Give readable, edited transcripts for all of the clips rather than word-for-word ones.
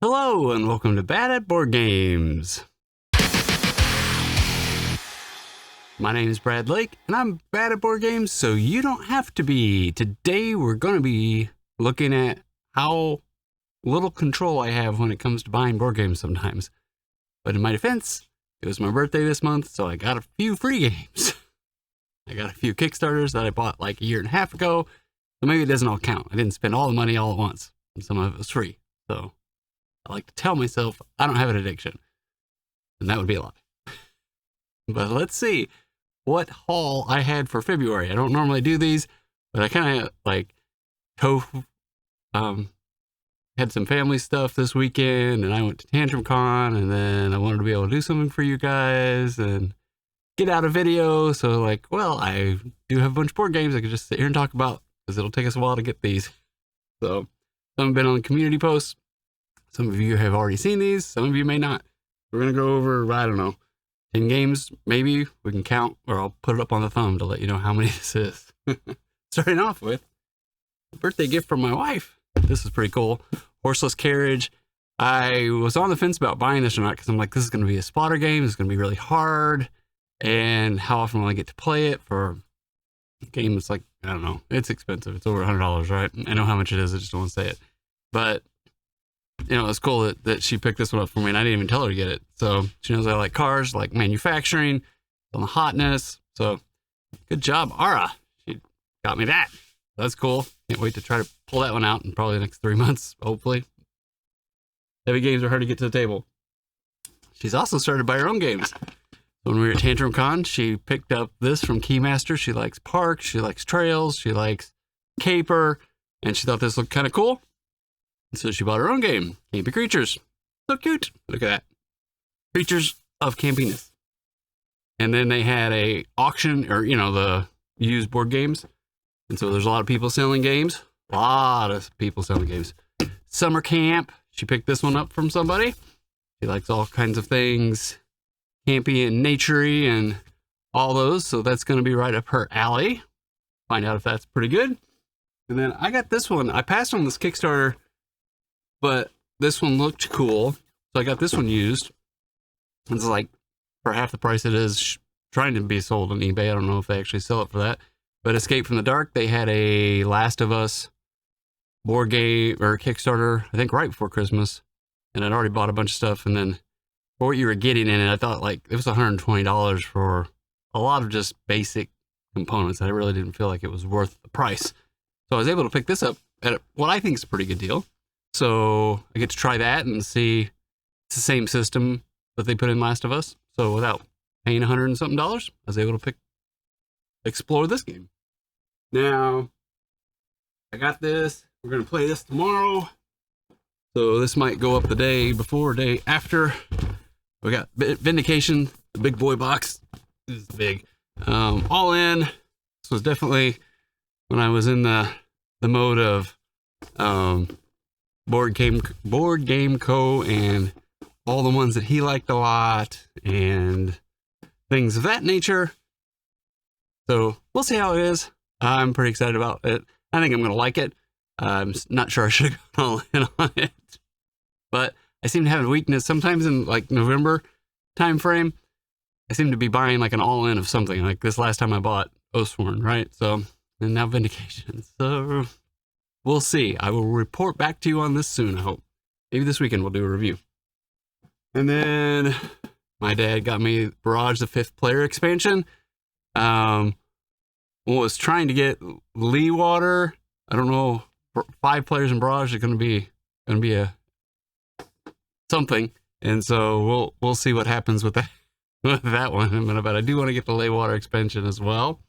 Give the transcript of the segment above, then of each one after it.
Hello and welcome to Bad at Board Games. My name is Brad Lake and I'm bad at board games, so you don't have to be. Today we're going to be looking at how little control I have when it comes to buying board games sometimes. But in my defense, it was my birthday this month, so I got a few free games. I got a few Kickstarters that I bought like a year and a half ago, so maybe it doesn't all count. I didn't spend all the money all at once, and some of it was free. So I like to tell myself I don't have an addiction, and that would be a lie. But let's see what haul I had for February. I don't normally do these, but I kind of like had some family stuff this weekend, and I went to Tantrum Con, and then I wanted to be able to do something for you guys and get out a video. So like, well, I do have a bunch of board games I could just sit here and talk about, because it'll take us a while to get these. So some have been on the community posts. Some of you have already seen these. Some of you may not. We're going to go over, I don't know, 10 games, maybe. We can count, or I'll put it up on the thumb to let you know how many this is. Starting off with a birthday gift from my wife. This is pretty cool. Horseless Carriage. I was on the fence about buying this or not, because I'm like, this is going to be a spotter game. It's going to be really hard. And how often will I get to play it for a game that's like, I don't know. It's expensive. It's over $100, right? I know how much it is. I just don't want to say it. But you know, it's cool that she picked this one up for me, and I didn't even tell her to get it. So she knows I like cars, like manufacturing, on the hotness. So good job, Ara. She got me that. That's cool. Can't wait to try to pull that one out in probably the next 3 months, hopefully. Heavy games are hard to get to the table. She's also started to buy her own games. When we were at Tantrum Con, she picked up this from Keymaster. She likes parks, she likes trails, she likes caper, and she thought this looked kind of cool. So she bought her own game, Campy Creatures. So cute. Look at that. Creatures of Campiness. And then they had a auction, or, you know, the used board games. And so there's a lot of people selling games. A lot of people selling games. Summer Camp. She picked this one up from somebody. She likes all kinds of things campy and naturey and all those. So that's going to be right up her alley. Find out if that's pretty good. And then I got this one. I passed on this Kickstarter, but this one looked cool, so I got this one used. It's like for half the price it is trying to be sold on eBay. I don't know if they actually sell it for that. But Escape from the Dark, they had a Last of Us board game or Kickstarter, I think right before Christmas. And I'd already bought a bunch of stuff. And then for what you were getting in it, I thought like it was $120 for a lot of just basic components. I really didn't feel like it was worth the price. So I was able to pick this up at what I think is a pretty good deal. So I get to try that and see it's the same system that they put in Last of Us. So without paying $100 and something, I was able to explore this game. Now, I got this. We're going to play this tomorrow. So this might go up the day before, day after. We got Vindication, the big boy box. This is big. All in. This was definitely when I was in the mode of Board Game Co. and all the ones that he liked a lot and things of that nature. So we'll see how it is. I'm pretty excited about it. I think I'm going to like it. I'm not sure I should have gone all in on it, but I seem to have a weakness sometimes in like November time frame. I seem to be buying like an all in of something. Like this last time I bought Oathsworn, right? So, and now Vindication. So we'll see. I will report back to you on this soon, I hope. Maybe this weekend we'll do a review. And then my dad got me Barrage, the 5th player expansion. Was trying to get Lee Water. I don't know. 5 players in Barrage is going to be a something. And so we'll see what happens with that with that one. But I do want to get the Lee Water expansion as well.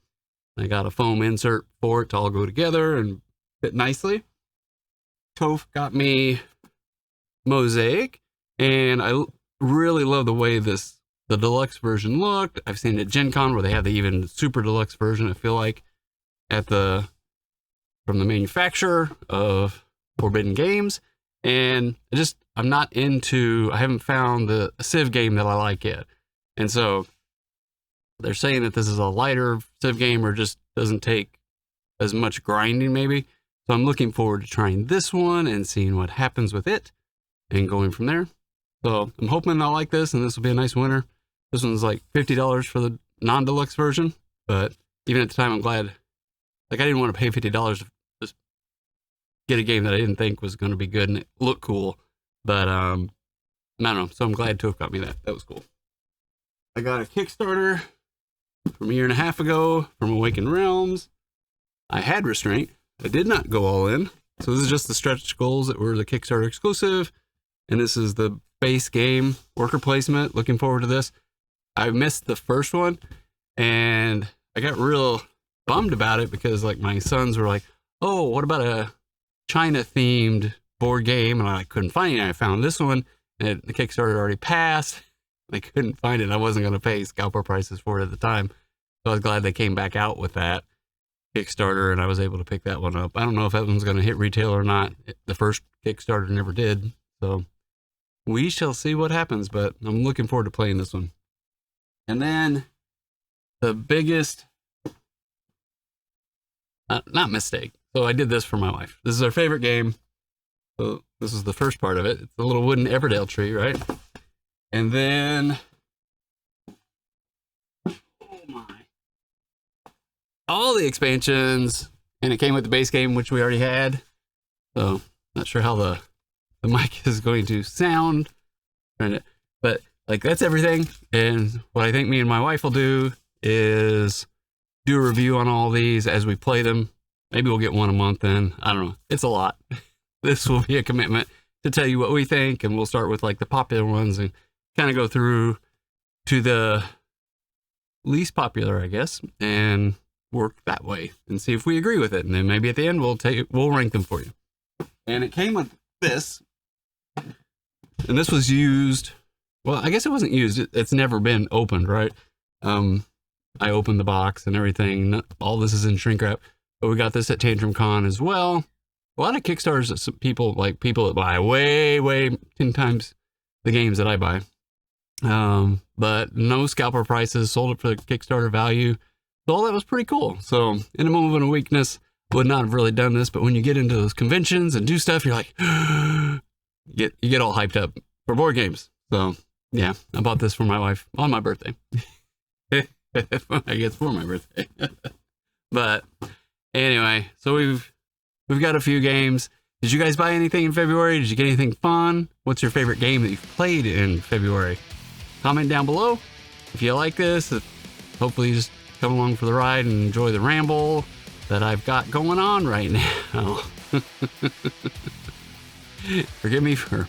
I got a foam insert for it to all go together and fit nicely. Toph got me Mosaic, and I really love the way the deluxe version looked. I've seen it at Gen Con where they have the even super deluxe version, I feel like, from the manufacturer of Forbidden Games. And I haven't found the Civ game that I like yet. And so they're saying that this is a lighter Civ game or just doesn't take as much grinding maybe. So I'm looking forward to trying this one and seeing what happens with it. and going from there. So I'm hoping I'll like this, and this will be a nice winner. This one's like $50 for the non-deluxe version, but even at the time, I'm glad. Like, I didn't want to pay $50 to just get a game that I didn't think was going to be good and it looked cool. But I don't know. So I'm glad Toph got me that. That was cool. I got a Kickstarter from a year and a half ago from Awakened Realms. I had Restraint. I did not go all in. So this is just the stretch goals that were the Kickstarter exclusive. And this is the base game worker placement. Looking forward to this. I missed the first one and I got real bummed about it because like my sons were like, oh, what about a China themed board game? And I couldn't find it. I found this one and the Kickstarter already passed. I couldn't find it. I wasn't going to pay scalper prices for it at the time. So I was glad they came back out with that Kickstarter and I was able to pick that one up. I don't know if that one's going to hit retail or not. The first Kickstarter never did. So we shall see what happens, but I'm looking forward to playing this one. And then the biggest, not mistake. So I did this for my wife. This is our favorite game. So this is the first part of it. It's a little wooden Everdale tree, right? And then, oh my, all the expansions, and it came with the base game, which we already had. So not sure how the mic is going to sound, but like that's everything. And what I think me and my wife will do is do a review on all these as we play them. Maybe we'll get one a month in. I don't know. It's a lot. This will be a commitment to tell you what we think, and we'll start with like the popular ones and kind of go through to the least popular, I guess, and work that way and see if we agree with it. And then maybe at the end we'll rank them for you. And it came with this, and this was used. Well, I guess it wasn't used. It's never been opened, right? I opened the box and everything. All this is in shrink wrap, but we got this at Tantrum Con as well. A lot of Kickstarters that people that buy way 10 times the games that I buy. But no scalper prices, sold it for the Kickstarter value. So all that was pretty cool. So in a moment of weakness, would not have really done this, but when you get into those conventions and do stuff, you're like, you get all hyped up for board games. So yeah, I bought this for my wife on my birthday. I guess for my birthday. But anyway, so we've got a few games. Did you guys buy anything in February? Did you get anything fun? What's your favorite game that you've played in February? Comment down below. If you like this, hopefully you just come along for the ride and enjoy the ramble that I've got going on right now. Forgive me for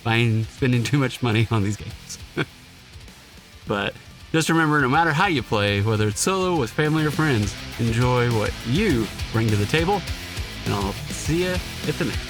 spending too much money on these games. But just remember, no matter how you play, whether it's solo, with family, or friends, enjoy what you bring to the table. And I'll see you at the next one.